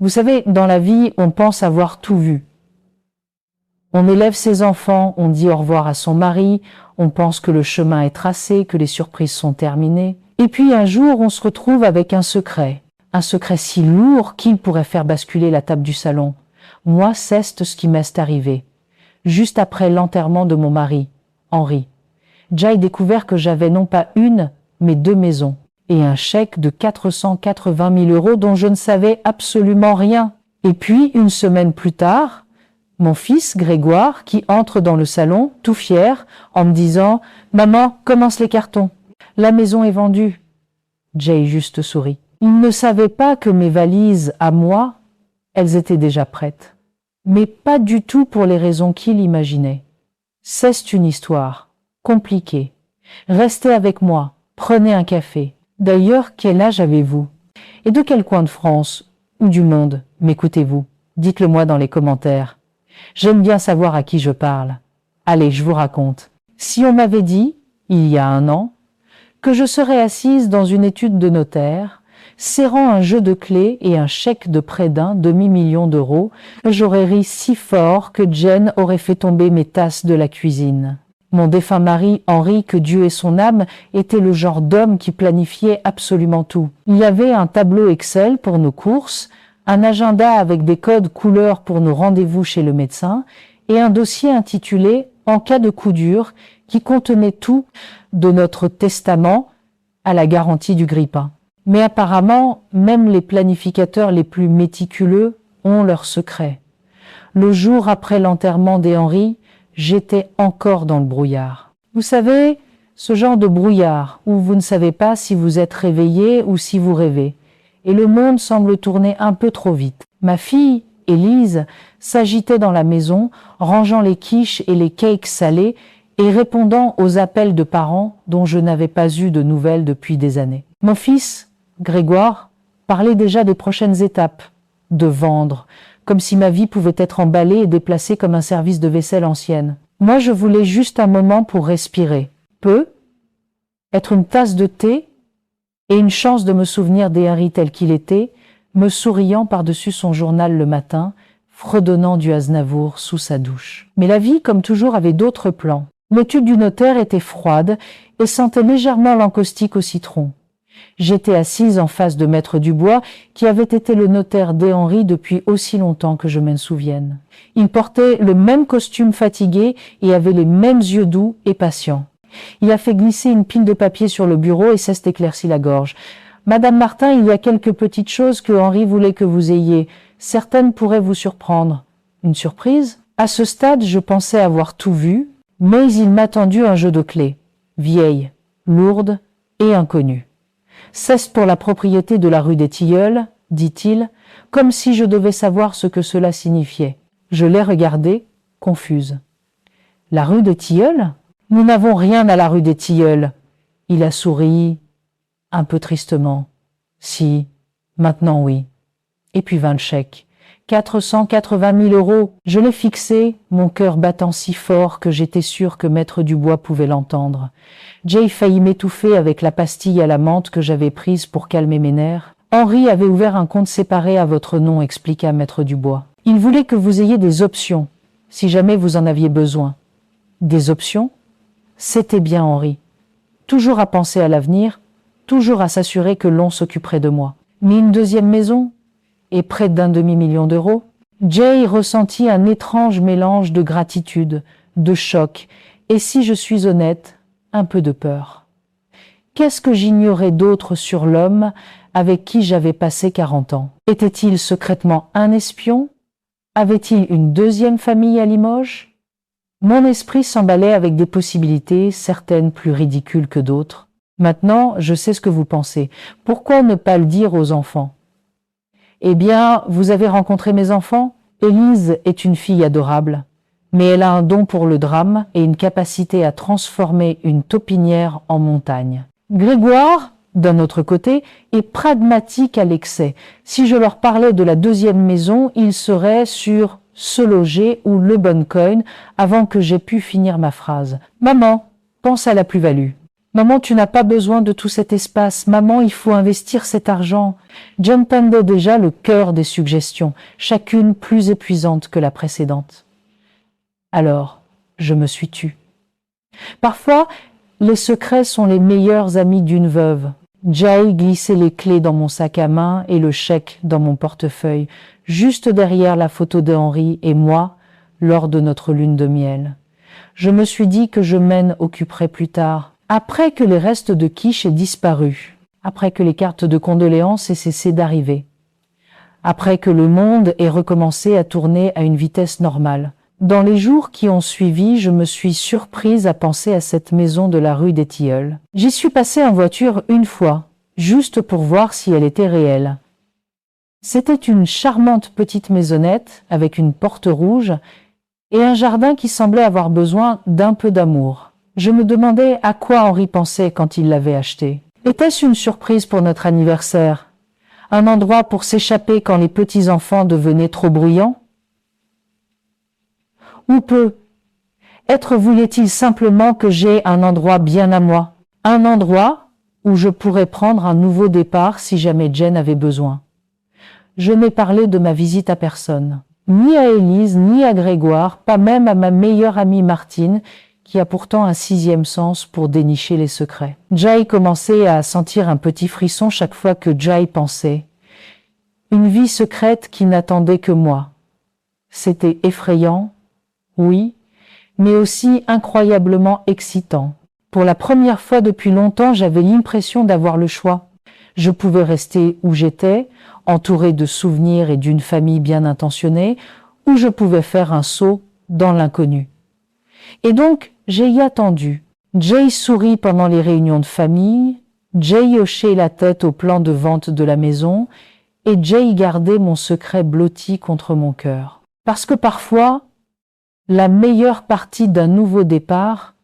Vous savez, dans la vie, on pense avoir tout vu. On élève ses enfants, on dit au revoir à son mari, on pense que le chemin est tracé, que les surprises sont terminées. Et puis un jour, on se retrouve avec un secret si lourd qu'il pourrait faire basculer la table du salon. Moi, c'est ce qui m'est arrivé. Juste après l'enterrement de mon mari, Henri, j'ai découvert que j'avais non pas une, mais 2 maisons, et un chèque de 480 000 € dont je ne savais absolument rien. Et puis, une semaine plus tard, mon fils, Grégoire, qui entre dans le salon, tout fier, en me disant « Maman, commence les cartons. La maison est vendue. » Jay juste sourit. Il ne savait pas que mes valises, à moi, elles étaient déjà prêtes. Mais pas du tout pour les raisons qu'il imaginait. C'est une histoire compliquée. Restez avec moi, prenez un café. D'ailleurs, quel âge avez-vous? Et de quel coin de France ou du monde m'écoutez-vous? Dites-le moi dans les commentaires. J'aime bien savoir à qui je parle. Allez, je vous raconte. Si on m'avait dit, il y a 1 an, que je serais assise dans une étude de notaire, serrant un jeu de clés et un chèque de près d'1 demi-million d'euros, j'aurais ri si fort que Jen aurait fait tomber mes tasses de la cuisine. Mon défunt mari, Henri, que Dieu ait son âme, était le genre d'homme qui planifiait absolument tout. Il y avait un tableau Excel pour nos courses, un agenda avec des codes couleurs pour nos rendez-vous chez le médecin et un dossier intitulé « En cas de coup dur » qui contenait tout, de notre testament à la garantie du grille-pain. Mais apparemment, même les planificateurs les plus méticuleux ont leurs secrets. Le jour après l'enterrement des Henri, j'étais encore dans le brouillard. Vous savez, ce genre de brouillard où vous ne savez pas si vous êtes réveillé ou si vous rêvez. Et le monde semble tourner un peu trop vite. Ma fille, Élise, s'agitait dans la maison, rangeant les quiches et les cakes salés et répondant aux appels de parents dont je n'avais pas eu de nouvelles depuis des années. Mon fils, Grégoire, parlait déjà des prochaines étapes, de vendre, comme si ma vie pouvait être emballée et déplacée comme un service de vaisselle ancienne. Moi, je voulais juste un moment pour respirer. Peu, être une tasse de thé et une chance de me souvenir d'Henri tel qu'il était, me souriant par-dessus son journal le matin, fredonnant du Aznavour sous sa douche. Mais la vie, comme toujours, avait d'autres plans. L'étude du notaire était froide et sentait légèrement l'encaustique au citron. J'étais assise en face de Maître Dubois, qui avait été le notaire d'Henri depuis aussi longtemps que je m'en souvienne. Il portait le même costume fatigué et avait les mêmes yeux doux et patients. Il a fait glisser une pile de papier sur le bureau et s'est éclairci la gorge. « Madame Martin, il y a quelques petites choses que Henri voulait que vous ayez. Certaines pourraient vous surprendre. » Une surprise? À ce stade, je pensais avoir tout vu, mais il m'a tendu un jeu de clés, vieille, lourde et inconnue. « C'est pour la propriété de la rue des Tilleuls, dit-il, comme si je devais savoir ce que cela signifiait. Je l'ai regardé, confuse. « La rue des Tilleuls? Nous n'avons rien à la rue des Tilleuls. » Il a souri, un peu tristement. « Si, maintenant oui. » Et puis vint le chèque. 480 000 €. Je l'ai fixé, mon cœur battant si fort que j'étais sûre que Maître Dubois pouvait l'entendre. Jay faillit m'étouffer avec la pastille à la menthe que j'avais prise pour calmer mes nerfs. Henri avait ouvert un compte séparé à votre nom, expliqua Maître Dubois. Il voulait que vous ayez des options, si jamais vous en aviez besoin. Des options? C'était bien Henri. Toujours à penser à l'avenir, toujours à s'assurer que l'on s'occuperait de moi. Mais une 2e maison? Et près d'1 demi-million d'euros? Jay ressentit un étrange mélange de gratitude, de choc, et si je suis honnête, un peu de peur. Qu'est-ce que j'ignorais d'autre sur l'homme avec qui j'avais passé 40 ans? Était-il secrètement un espion? Avait-il une 2e famille à Limoges? Mon esprit s'emballait avec des possibilités, certaines plus ridicules que d'autres. Maintenant, je sais ce que vous pensez. Pourquoi ne pas le dire aux enfants? Eh bien, vous avez rencontré mes enfants? Élise est une fille adorable, mais elle a un don pour le drame et une capacité à transformer une taupinière en montagne. Grégoire, d'un autre côté, est pragmatique à l'excès. Si je leur parlais de la 2e maison, ils seraient sur se loger ou le Boncoin avant que j'aie pu finir ma phrase. Maman, pense à la plus-value. Maman, tu n'as pas besoin de tout cet espace. Maman, il faut investir cet argent. Jen tendait déjà le cœur des suggestions, chacune plus épuisante que la précédente. Alors, je me suis tue. Parfois, les secrets sont les meilleurs amis d'une veuve. Jay glissait les clés dans mon sac à main et le chèque dans mon portefeuille, juste derrière la photo de Henry et moi, lors de notre lune de miel. Je me suis dit que je m'en occuperai plus tard, après que les restes de quiche aient disparu, après que les cartes de condoléances aient cessé d'arriver, après que le monde ait recommencé à tourner à une vitesse normale. Dans les jours qui ont suivi, je me suis surprise à penser à cette maison de la rue des Tilleuls. J'y suis passée en voiture une fois, juste pour voir si elle était réelle. C'était une charmante petite maisonnette avec une porte rouge et un jardin qui semblait avoir besoin d'un peu d'amour. Je me demandais à quoi Henri pensait quand il l'avait acheté. Était-ce une surprise pour notre anniversaire? Un endroit pour s'échapper quand les petits-enfants devenaient trop bruyants? Ou peut-être voulait-il simplement que j'aie un endroit bien à moi, un endroit où je pourrais prendre un nouveau départ si jamais Jen avait besoin. Je n'ai parlé de ma visite à personne, ni à Élise, ni à Grégoire, pas même à ma meilleure amie Martine, qui a pourtant un sixième sens pour dénicher les secrets. Jay commençait à sentir un petit frisson chaque fois que Jay pensait. Une vie secrète qui n'attendait que moi. C'était effrayant, oui, mais aussi incroyablement excitant. Pour la première fois depuis longtemps, j'avais l'impression d'avoir le choix. Je pouvais rester où j'étais, entouré de souvenirs et d'une famille bien intentionnée, ou je pouvais faire un saut dans l'inconnu. Et donc, j'ai y attendu. Jay sourit pendant les réunions de famille, Jay hochait la tête au plan de vente de la maison, et Jay gardait mon secret blotti contre mon cœur. Parce que parfois, la meilleure partie d'un nouveau départ,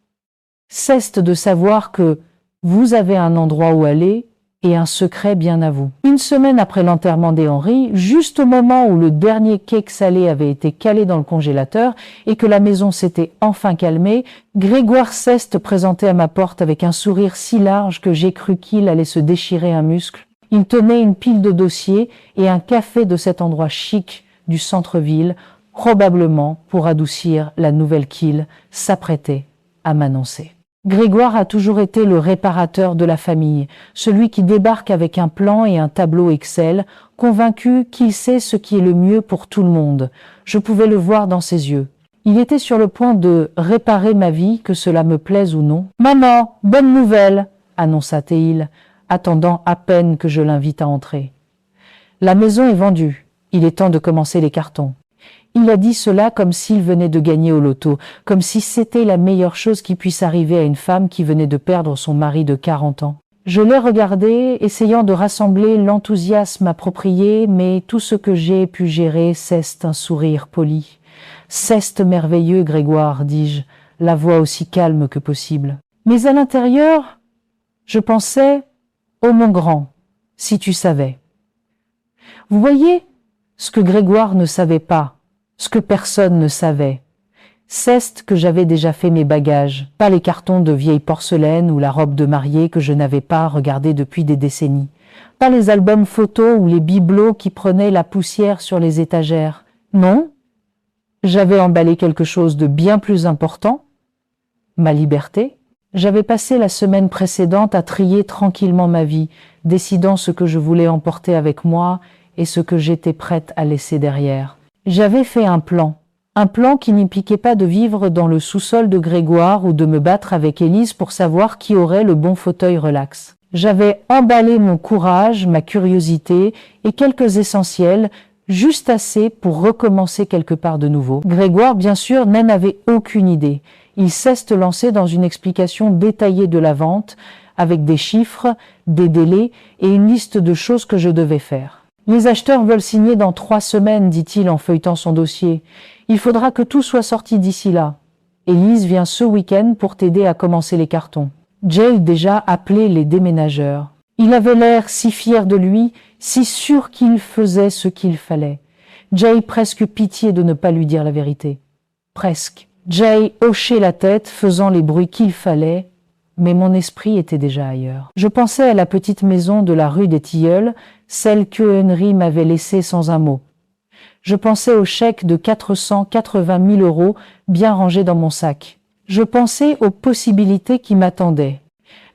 c'est de savoir que vous avez un endroit où aller et un secret bien à vous. Une semaine après l'enterrement des Henry, juste au moment où le dernier cake salé avait été calé dans le congélateur et que la maison s'était enfin calmée, Grégoire Ceste présentait à ma porte avec un sourire si large que j'ai cru qu'il allait se déchirer un muscle. Il tenait une pile de dossiers et un café de cet endroit chic du centre-ville, probablement pour adoucir la nouvelle qu'il s'apprêtait à m'annoncer. Grégoire a toujours été le réparateur de la famille, celui qui débarque avec un plan et un tableau Excel, convaincu qu'il sait ce qui est le mieux pour tout le monde. Je pouvais le voir dans ses yeux. Il était sur le point de réparer ma vie, que cela me plaise ou non. « Maman, bonne nouvelle !» annonça-t-il, attendant à peine que je l'invite à entrer. « La maison est vendue. Il est temps de commencer les cartons. » Il a dit cela comme s'il venait de gagner au loto, comme si c'était la meilleure chose qui puisse arriver à une femme qui venait de perdre son mari de 40 ans. Je l'ai regardé, essayant de rassembler l'enthousiasme approprié, mais tout ce que j'ai pu gérer, c'est un sourire poli. « C'est merveilleux, Grégoire, dis-je, la voix aussi calme que possible. Mais à l'intérieur, je pensais, oh mon grand, si tu savais. Vous voyez, ce que Grégoire ne savait pas, ce que personne ne savait, c'est que j'avais déjà fait mes bagages, pas les cartons de vieille porcelaine ou la robe de mariée que je n'avais pas regardée depuis des décennies, pas les albums photos ou les bibelots qui prenaient la poussière sur les étagères. Non, j'avais emballé quelque chose de bien plus important, ma liberté. J'avais passé la semaine précédente à trier tranquillement ma vie, décidant ce que je voulais emporter avec moi et ce que j'étais prête à laisser derrière. J'avais fait un plan qui n'impliquait pas de vivre dans le sous-sol de Grégoire ou de me battre avec Élise pour savoir qui aurait le bon fauteuil relax. J'avais emballé mon courage, ma curiosité et quelques essentiels, juste assez pour recommencer quelque part de nouveau. Grégoire, bien sûr, n'en avait aucune idée. Il s'est lancé dans une explication détaillée de la vente, avec des chiffres, des délais et une liste de choses que je devais faire. « Les acheteurs veulent signer dans 3 semaines, dit-il en feuilletant son dossier. Il faudra que tout soit sorti d'ici là. Élise vient ce week-end pour t'aider à commencer les cartons. » Jay déjà appelé les déménageurs. Il avait l'air si fier de lui, si sûr qu'il faisait ce qu'il fallait. Jay presque pitié de ne pas lui dire la vérité. Presque. Jay hochait la tête, faisant les bruits qu'il fallait. mais mon esprit était déjà ailleurs. Je pensais à la petite maison de la rue des Tilleuls, celle que Henry m'avait laissée sans un mot. Je pensais au chèque de 480 000 € bien rangé dans mon sac. Je pensais aux possibilités qui m'attendaient.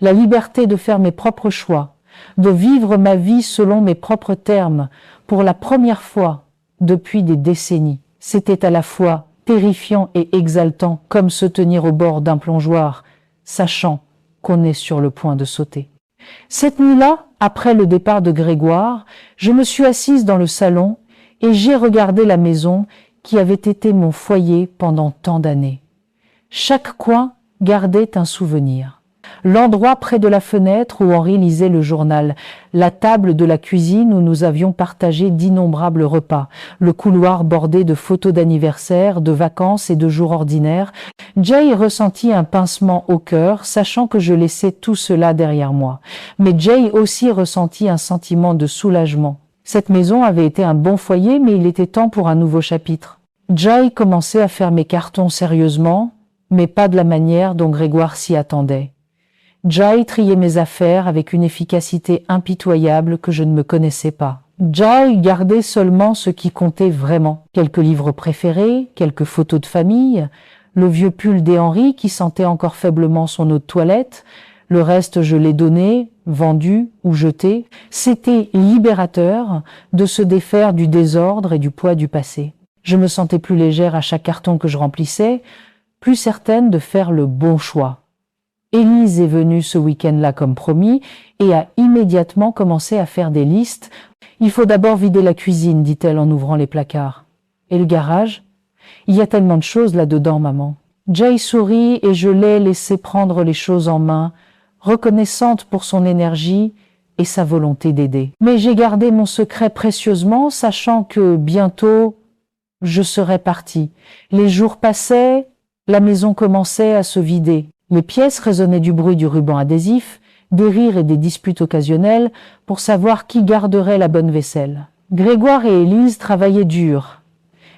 La liberté de faire mes propres choix, de vivre ma vie selon mes propres termes, pour la première fois depuis des décennies. C'était à la fois terrifiant et exaltant, comme se tenir au bord d'un plongeoir, sachant qu'on est sur le point de sauter. Cette nuit-là, après le départ de Grégoire, je me suis assise dans le salon et j'ai regardé la maison qui avait été mon foyer pendant tant d'années. Chaque coin gardait un souvenir. L'endroit près de la fenêtre où Henri lisait le journal, la table de la cuisine où nous avions partagé d'innombrables repas, le couloir bordé de photos d'anniversaire, de vacances et de jours ordinaires. Jay ressentit un pincement au cœur, sachant que je laissais tout cela derrière moi. Mais Jay aussi ressentit un sentiment de soulagement. Cette maison avait été un bon foyer, mais il était temps pour un nouveau chapitre. Jay commençait à faire mes cartons sérieusement, mais pas de la manière dont Grégoire s'y attendait. Jay triait mes affaires avec une efficacité impitoyable que je ne me connaissais pas. Jay gardait seulement ce qui comptait vraiment. Quelques livres préférés, quelques photos de famille, le vieux pull d'Henri qui sentait encore faiblement son eau de toilette. Le reste, je l'ai donné, vendu ou jeté. C'était libérateur de se défaire du désordre et du poids du passé. Je me sentais plus légère à chaque carton que je remplissais, plus certaine de faire le bon choix. Élise est venue ce week-end-là comme promis et a immédiatement commencé à faire des listes. « Il faut d'abord vider la cuisine, dit-elle en ouvrant les placards. Et le garage ? Il y a tellement de choses là-dedans, maman. » Jay sourit et je l'ai laissé prendre les choses en main, reconnaissante pour son énergie et sa volonté d'aider. Mais j'ai gardé mon secret précieusement, sachant que bientôt je serais partie. Les jours passaient, la maison commençait à se vider. Les pièces résonnaient du bruit du ruban adhésif, des rires et des disputes occasionnelles pour savoir qui garderait la bonne vaisselle. Grégoire et Élise travaillaient dur,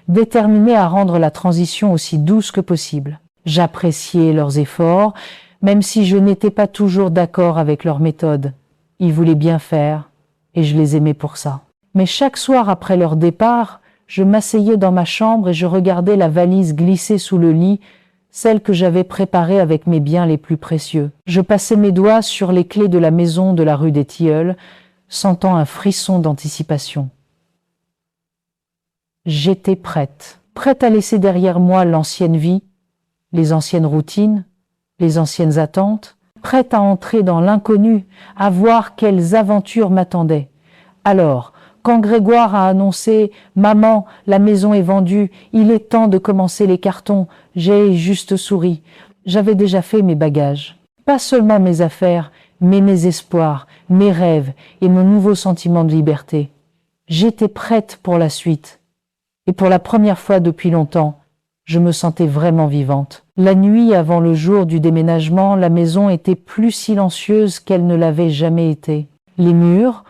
déterminés à rendre la transition aussi douce que possible. J'appréciais leurs efforts, même si je n'étais pas toujours d'accord avec leur méthode. Ils voulaient bien faire, et je les aimais pour ça. Mais chaque soir après leur départ, je m'asseyais dans ma chambre et je regardais la valise glisser sous le lit, celle que j'avais préparée avec mes biens les plus précieux. Je passais mes doigts sur les clés de la maison de la rue des Tilleuls, sentant un frisson d'anticipation. J'étais prête à laisser derrière moi l'ancienne vie, les anciennes routines, les anciennes attentes, prête à entrer dans l'inconnu, à voir quelles aventures m'attendaient. Alors, quand Grégoire a annoncé « Maman, la maison est vendue, il est temps de commencer les cartons », j'ai juste souri. J'avais déjà fait mes bagages. Pas seulement mes affaires, mais mes espoirs, mes rêves et mon nouveau sentiment de liberté. J'étais prête pour la suite. Et pour la première fois depuis longtemps, je me sentais vraiment vivante. La nuit avant le jour du déménagement, la maison était plus silencieuse qu'elle ne l'avait jamais été. Les murs,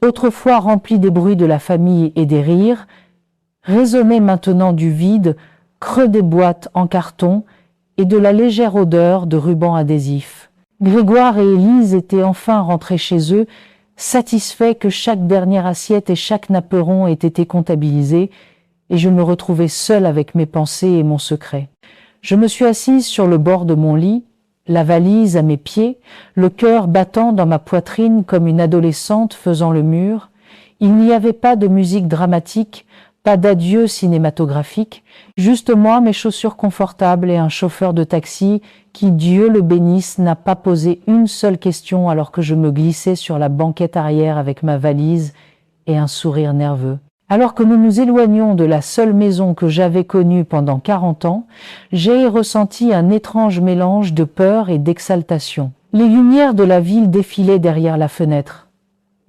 autrefois remplis des bruits de la famille et des rires, résonnaient maintenant du vide, creux des boîtes en carton et de la légère odeur de ruban adhésif. Grégoire et Élise étaient enfin rentrés chez eux, satisfaits que chaque dernière assiette et chaque napperon aient été comptabilisés, et je me retrouvais seule avec mes pensées et mon secret. Je me suis assise sur le bord de mon lit, la valise à mes pieds, le cœur battant dans ma poitrine comme une adolescente faisant le mur. Il n'y avait pas de musique dramatique, pas d'adieu cinématographique, juste moi, mes chaussures confortables et un chauffeur de taxi qui, Dieu le bénisse, n'a pas posé une seule question alors que je me glissais sur la banquette arrière avec ma valise et un sourire nerveux. Alors que nous nous éloignions de la seule maison que j'avais connue pendant 40 ans, j'ai ressenti un étrange mélange de peur et d'exaltation. Les lumières de la ville défilaient derrière la fenêtre,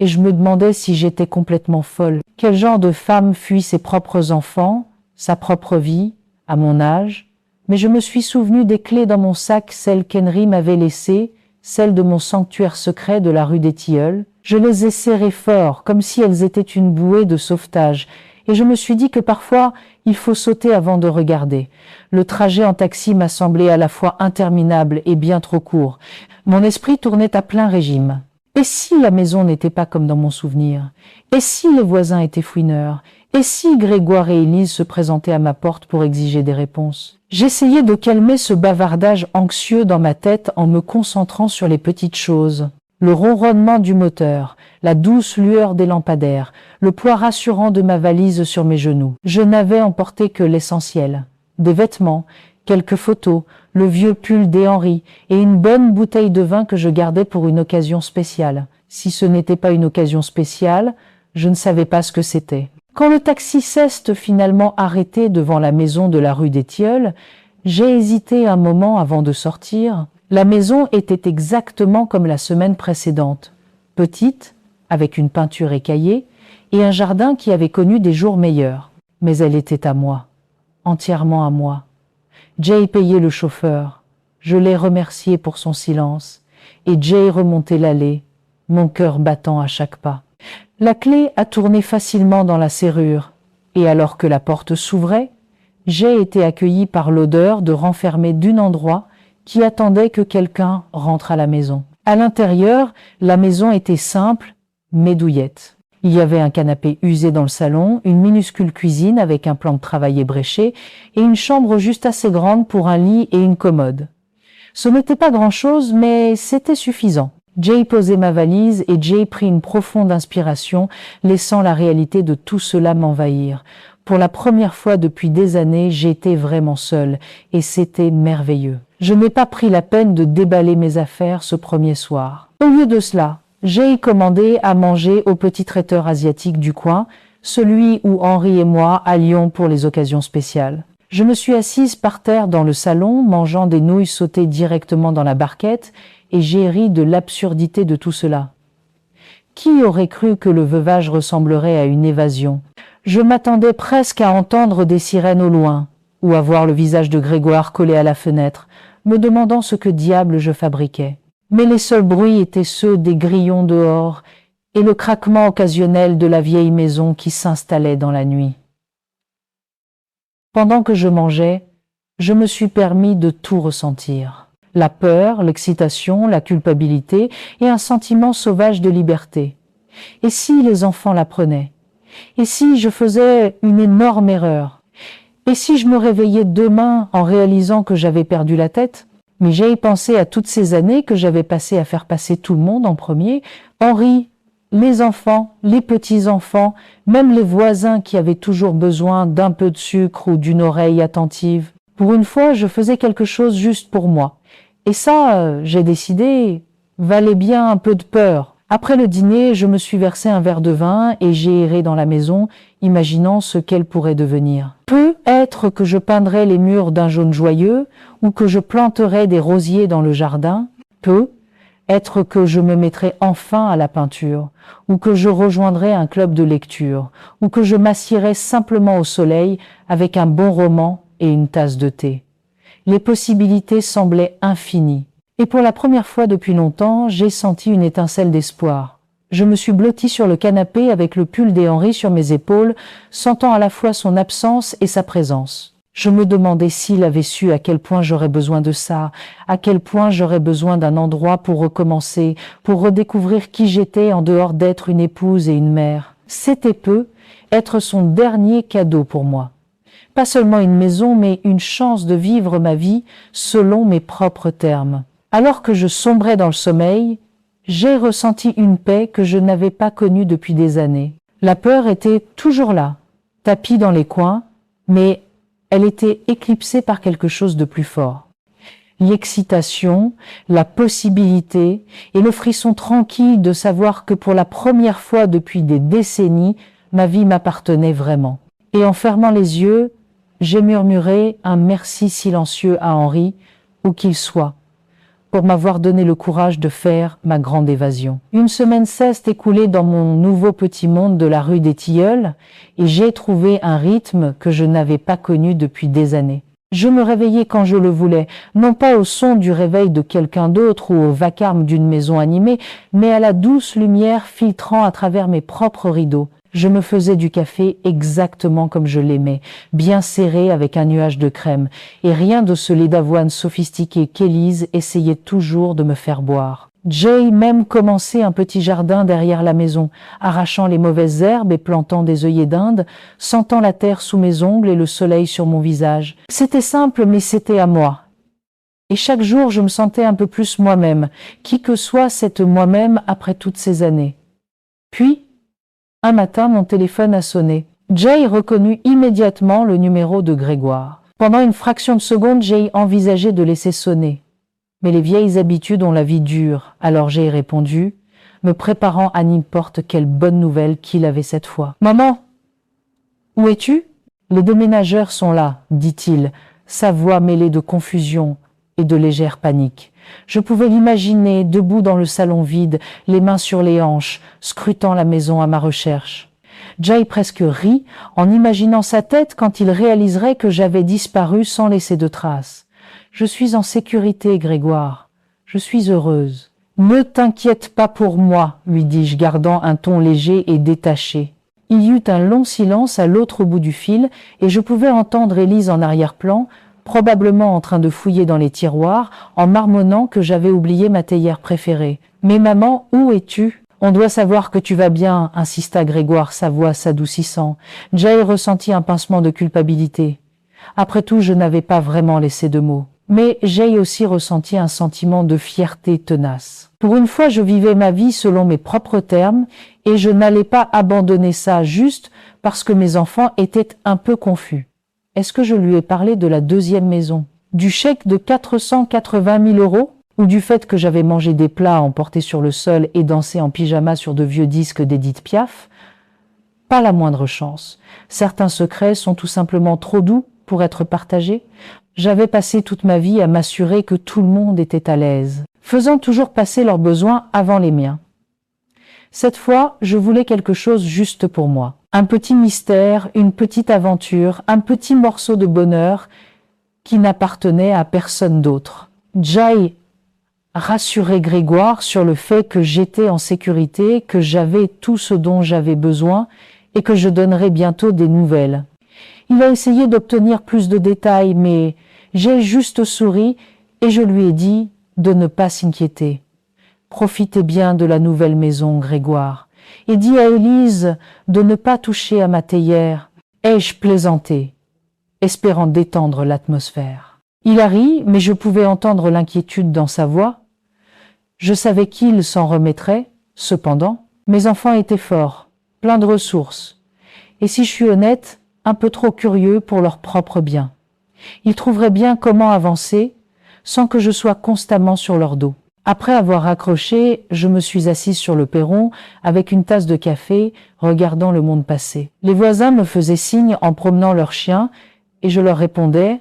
et je me demandais si j'étais complètement folle. Quel genre de femme fuit ses propres enfants, sa propre vie, à mon âge? Mais je me suis souvenu des clés dans mon sac, celles qu'Henry m'avait laissées, celles de mon sanctuaire secret de la rue des Tilleuls. Je les ai serrées fort, comme si elles étaient une bouée de sauvetage, et je me suis dit que parfois, il faut sauter avant de regarder. Le trajet en taxi m'a semblé à la fois interminable et bien trop court. Mon esprit tournait à plein régime. Et si la maison n'était pas comme dans mon souvenir? Et si les voisins étaient fouineurs? Et si Grégoire et Élise se présentaient à ma porte pour exiger des réponses? J'essayais de calmer ce bavardage anxieux dans ma tête en me concentrant sur les petites choses. Le ronronnement du moteur, la douce lueur des lampadaires, le poids rassurant de ma valise sur mes genoux. Je n'avais emporté que l'essentiel. Des vêtements, quelques photos, le vieux pull d'Henri et une bonne bouteille de vin que je gardais pour une occasion spéciale. Si ce n'était pas une occasion spéciale, je ne savais pas ce que c'était. Quand le taxi s'est finalement arrêté devant la maison de la rue des Tilleuls, j'ai hésité un moment avant de sortir. La maison était exactement comme la semaine précédente, petite, avec une peinture écaillée, et un jardin qui avait connu des jours meilleurs. Mais elle était à moi, entièrement à moi. Jay payait le chauffeur, je l'ai remercié pour son silence, et Jay remontait l'allée, mon cœur battant à chaque pas. La clé a tourné facilement dans la serrure, et alors que la porte s'ouvrait, j'ai été accueilli par l'odeur de renfermé d'un endroit qui attendait que quelqu'un rentre à la maison. À l'intérieur, la maison était simple, mais douillette. Il y avait un canapé usé dans le salon, une minuscule cuisine avec un plan de travail ébréché et une chambre juste assez grande pour un lit et une commode. Ce n'était pas grand-chose, mais c'était suffisant. Jay posait ma valise et Jay prit une profonde inspiration, laissant la réalité de tout cela m'envahir. Pour la première fois depuis des années, j'étais vraiment seule et c'était merveilleux. Je n'ai pas pris la peine de déballer mes affaires ce premier soir. Au lieu de cela, j'ai commandé à manger au petit traiteur asiatique du coin, celui où Henri et moi allions pour les occasions spéciales. Je me suis assise par terre dans le salon, mangeant des nouilles sautées directement dans la barquette, et j'ai ri de l'absurdité de tout cela. Qui aurait cru que le veuvage ressemblerait à une évasion? Je m'attendais presque à entendre des sirènes au loin, ou à voir le visage de Grégoire collé à la fenêtre, me demandant ce que diable je fabriquais. Mais les seuls bruits étaient ceux des grillons dehors et le craquement occasionnel de la vieille maison qui s'installait dans la nuit. Pendant que je mangeais, je me suis permis de tout ressentir. La peur, l'excitation, la culpabilité et un sentiment sauvage de liberté. Et si les enfants l'apprenaient? Et si je faisais une énorme erreur? Et si je me réveillais demain en réalisant que j'avais perdu la tête? Mais j'ai pensé à toutes ces années que j'avais passées à faire passer tout le monde en premier, Henri, les enfants, les petits-enfants, même les voisins qui avaient toujours besoin d'un peu de sucre ou d'une oreille attentive. Pour une fois, je faisais quelque chose juste pour moi. Et ça, j'ai décidé, valait bien un peu de peur. Après le dîner, je me suis versé un verre de vin et j'ai erré dans la maison, imaginant ce qu'elle pourrait devenir. Peut-être que je peindrais les murs d'un jaune joyeux, ou que je planterais des rosiers dans le jardin. Peut-être que je me mettrais enfin à la peinture, ou que je rejoindrais un club de lecture, ou que je m'assierais simplement au soleil avec un bon roman et une tasse de thé. Les possibilités semblaient infinies. Et pour la première fois depuis longtemps, j'ai senti une étincelle d'espoir. Je me suis blotti sur le canapé avec le pull d'Henri sur mes épaules, sentant à la fois son absence et sa présence. Je me demandais s'il avait su à quel point j'aurais besoin de ça, à quel point j'aurais besoin d'un endroit pour recommencer, pour redécouvrir qui j'étais en dehors d'être une épouse et une mère. C'était être son dernier cadeau pour moi. Pas seulement une maison, mais une chance de vivre ma vie selon mes propres termes. Alors que je sombrais dans le sommeil, j'ai ressenti une paix que je n'avais pas connue depuis des années. La peur était toujours là, tapie dans les coins, mais elle était éclipsée par quelque chose de plus fort. L'excitation, la possibilité et le frisson tranquille de savoir que pour la première fois depuis des décennies, ma vie m'appartenait vraiment. Et en fermant les yeux, j'ai murmuré un merci silencieux à Henri, où qu'il soit, pour m'avoir donné le courage de faire ma grande évasion. Une semaine s'est écoulée dans mon nouveau petit monde de la rue des Tilleuls et j'ai trouvé un rythme que je n'avais pas connu depuis des années. Je me réveillais quand je le voulais, non pas au son du réveil de quelqu'un d'autre ou au vacarme d'une maison animée, mais à la douce lumière filtrant à travers mes propres rideaux. Je me faisais du café exactement comme je l'aimais, bien serré avec un nuage de crème, et rien de ce lait d'avoine sophistiqué qu'Élise essayait toujours de me faire boire. Jay même commençait un petit jardin derrière la maison, arrachant les mauvaises herbes et plantant des œillets d'Inde, sentant la terre sous mes ongles et le soleil sur mon visage. C'était simple, mais c'était à moi. Et chaque jour, je me sentais un peu plus moi-même, qui que soit cette moi-même après toutes ces années. Puis, un matin, mon téléphone a sonné. Jay reconnut immédiatement le numéro de Grégoire. Pendant une fraction de seconde, Jay envisageait de laisser sonner. Mais les vieilles habitudes ont la vie dure, alors j'ai répondu, me préparant à n'importe quelle bonne nouvelle qu'il avait cette fois. « Maman, où es-tu ?»« Les déménageurs sont là, dit-il, sa voix mêlée de confusion et de légère panique. Je pouvais l'imaginer, debout dans le salon vide, les mains sur les hanches, scrutant la maison à ma recherche. Jay presque rit en imaginant sa tête quand il réaliserait que j'avais disparu sans laisser de traces. « Je suis en sécurité, Grégoire. Je suis heureuse. »« Ne t'inquiète pas pour moi, » lui dis-je, gardant un ton léger et détaché. Il y eut un long silence à l'autre bout du fil et je pouvais entendre Élise en arrière-plan, probablement en train de fouiller dans les tiroirs, en marmonnant que j'avais oublié ma théière préférée. « Mais maman, où es-tu ?»« On doit savoir que tu vas bien, » insista Grégoire, sa voix s'adoucissant. Jay ressentit un pincement de culpabilité. Après tout, je n'avais pas vraiment laissé de mots. Mais j'ai aussi ressenti un sentiment de fierté tenace. Pour une fois, je vivais ma vie selon mes propres termes et je n'allais pas abandonner ça juste parce que mes enfants étaient un peu confus. Est-ce que je lui ai parlé de la deuxième maison, du chèque de 480 000 € ou du fait que j'avais mangé des plats emportés sur le sol et dansé en pyjama sur de vieux disques d'Edith Piaf? Pas la moindre chance. Certains secrets sont tout simplement trop doux pour être partagés. J'avais passé toute ma vie à m'assurer que tout le monde était à l'aise, faisant toujours passer leurs besoins avant les miens. Cette fois, je voulais quelque chose juste pour moi. Un petit mystère, une petite aventure, un petit morceau de bonheur qui n'appartenait à personne d'autre. Jay rassurait Grégoire sur le fait que j'étais en sécurité, que j'avais tout ce dont j'avais besoin et que je donnerais bientôt des nouvelles. Il a essayé d'obtenir plus de détails, mais j'ai juste souri et je lui ai dit de ne pas s'inquiéter. Profitez bien de la nouvelle maison, Grégoire, et dis à Élise de ne pas toucher à ma théière. Ai-je plaisanté, espérant détendre l'atmosphère. Il a ri, mais je pouvais entendre l'inquiétude dans sa voix. Je savais qu'il s'en remettrait, cependant. Mes enfants étaient forts, pleins de ressources, et si je suis honnête, un peu trop curieux pour leur propre bien. Ils trouveraient bien comment avancer sans que je sois constamment sur leur dos. Après avoir raccroché, je me suis assise sur le perron avec une tasse de café, regardant le monde passer. Les voisins me faisaient signe en promenant leurs chiens et je leur répondais,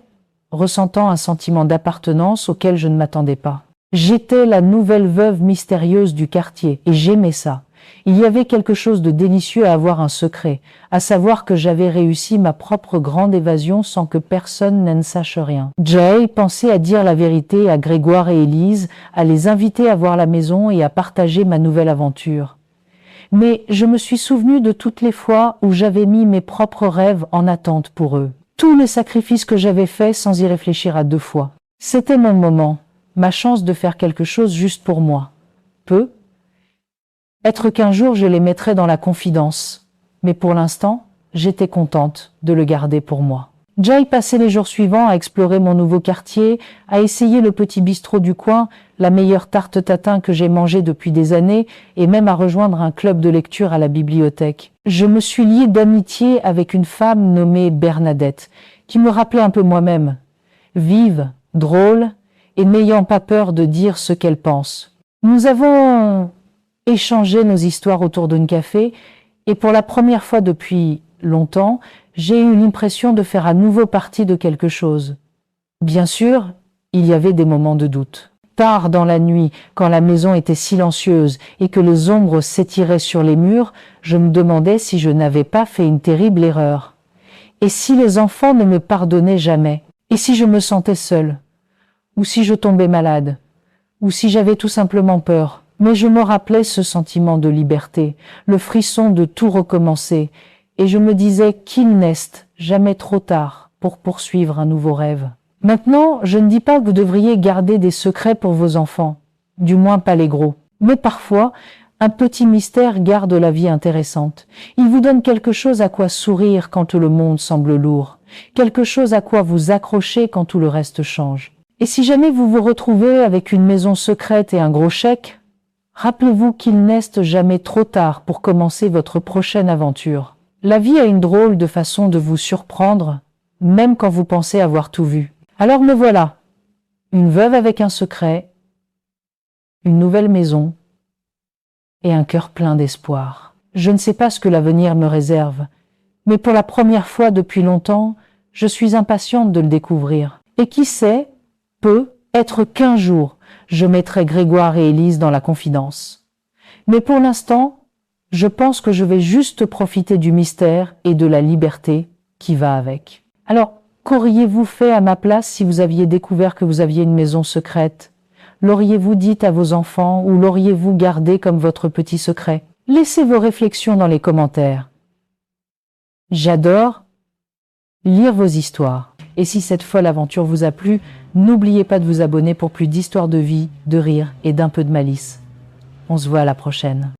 ressentant un sentiment d'appartenance auquel je ne m'attendais pas. J'étais la nouvelle veuve mystérieuse du quartier et j'aimais ça. Il y avait quelque chose de délicieux à avoir un secret, à savoir que j'avais réussi ma propre grande évasion sans que personne n'en sache rien. Jay pensait à dire la vérité à Grégoire et Élise, à les inviter à voir la maison et à partager ma nouvelle aventure. Mais je me suis souvenu de toutes les fois où j'avais mis mes propres rêves en attente pour eux. Tous les sacrifices que j'avais faits sans y réfléchir à deux fois. C'était mon moment, ma chance de faire quelque chose juste pour moi. Être qu'un jour je les mettrais dans la confidence, mais pour l'instant, j'étais contente de le garder pour moi. Jay passait les jours suivants à explorer mon nouveau quartier, à essayer le petit bistrot du coin, la meilleure tarte tatin que j'ai mangée depuis des années, et même à rejoindre un club de lecture à la bibliothèque. Je me suis liée d'amitié avec une femme nommée Bernadette, qui me rappelait un peu moi-même, vive, drôle, et n'ayant pas peur de dire ce qu'elle pense. Nous avons échangé nos histoires autour d'un café, et pour la première fois depuis longtemps, j'ai eu l'impression de faire à nouveau partie de quelque chose. Bien sûr, il y avait des moments de doute. Tard dans la nuit, quand la maison était silencieuse et que les ombres s'étiraient sur les murs, je me demandais si je n'avais pas fait une terrible erreur. Et si les enfants ne me pardonnaient jamais? Et si je me sentais seule? Ou si je tombais malade? Ou si j'avais tout simplement peur? Mais je me rappelais ce sentiment de liberté, le frisson de tout recommencer, et je me disais qu'il n'est jamais trop tard pour poursuivre un nouveau rêve. Maintenant, je ne dis pas que vous devriez garder des secrets pour vos enfants, du moins pas les gros. Mais parfois, un petit mystère garde la vie intéressante. Il vous donne quelque chose à quoi sourire quand le monde semble lourd, quelque chose à quoi vous accrocher quand tout le reste change. Et si jamais vous vous retrouvez avec une maison secrète et un gros chèque, rappelez-vous qu'il n'est jamais trop tard pour commencer votre prochaine aventure. La vie a une drôle de façon de vous surprendre, même quand vous pensez avoir tout vu. Alors me voilà, une veuve avec un secret, une nouvelle maison et un cœur plein d'espoir. Je ne sais pas ce que l'avenir me réserve, mais pour la première fois depuis longtemps, je suis impatiente de le découvrir. Et qui sait, peut être qu'un jour, je mettrai Grégoire et Élise dans la confidence. Mais pour l'instant, je pense que je vais juste profiter du mystère et de la liberté qui va avec. Alors, qu'auriez-vous fait à ma place si vous aviez découvert que vous aviez une maison secrète? L'auriez-vous dit à vos enfants ou l'auriez-vous gardé comme votre petit secret? Laissez vos réflexions dans les commentaires. J'adore lire vos histoires. Et si cette folle aventure vous a plu, n'oubliez pas de vous abonner pour plus d'histoires de vie, de rire et d'un peu de malice. On se voit à la prochaine.